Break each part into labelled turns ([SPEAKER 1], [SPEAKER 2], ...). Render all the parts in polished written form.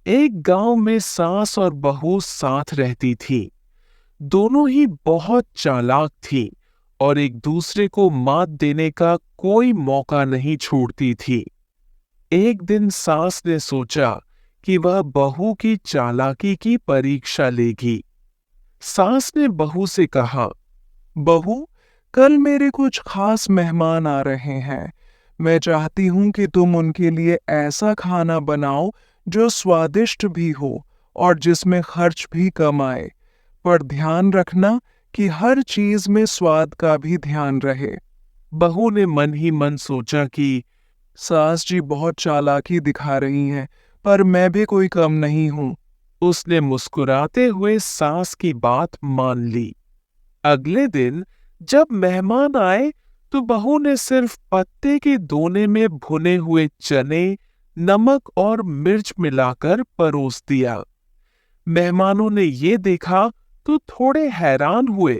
[SPEAKER 1] एक गांव में सास और बहू साथ रहती थी। दोनों ही बहुत चालाक थी और एक दूसरे को मात देने का कोई मौका नहीं छोड़ती थी। एक दिन सास ने सोचा कि वह बहू की चालाकी की परीक्षा लेगी। सास ने बहू से कहा, बहू, कल मेरे कुछ खास मेहमान आ रहे हैं। मैं चाहती हूँ कि तुम उनके लिए ऐसा खाना बनाओ जो स्वादिष्ट भी हो और जिसमें खर्च भी कम आए। पर ध्यान रखना कि हर चीज में स्वाद का भी ध्यान रहे। बहू ने मन ही मन सोचा कि सास जी बहुत चालाकी दिखा रही हैं, पर मैं भी कोई कम नहीं हूँ। उसने मुस्कुराते हुए सास की बात मान ली। अगले दिन जब मेहमान आए तो बहू ने सिर्फ पत्ते के दोने में भुने हुए चने, नमक और मिर्च मिलाकर परोस दिया। मेहमानों ने ये देखा तो थोड़े हैरान हुए,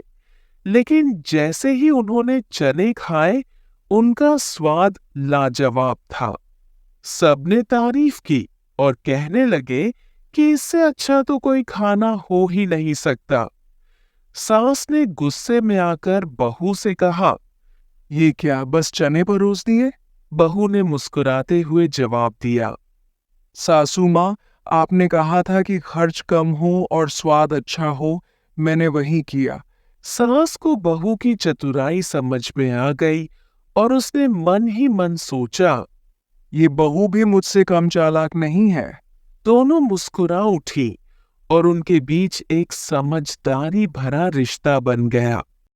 [SPEAKER 1] लेकिन जैसे ही उन्होंने चने खाए, उनका स्वाद लाजवाब था। सबने तारीफ की और कहने लगे कि इससे अच्छा तो कोई खाना हो ही नहीं सकता। सास ने गुस्से में आकर बहू से कहा, ये क्या बस चने परोस दिए? बहू ने मुस्कुराते हुए जवाब दिया, सासू माँ, आपने कहा था कि खर्च कम हो और स्वाद अच्छा हो, मैंने वही किया। सास को बहू की चतुराई समझ में आ गई और उसने मन ही मन सोचा, ये बहू भी मुझसे कम चालाक नहीं है। दोनों मुस्कुरा उठी और उनके बीच एक समझदारी भरा रिश्ता बन गया।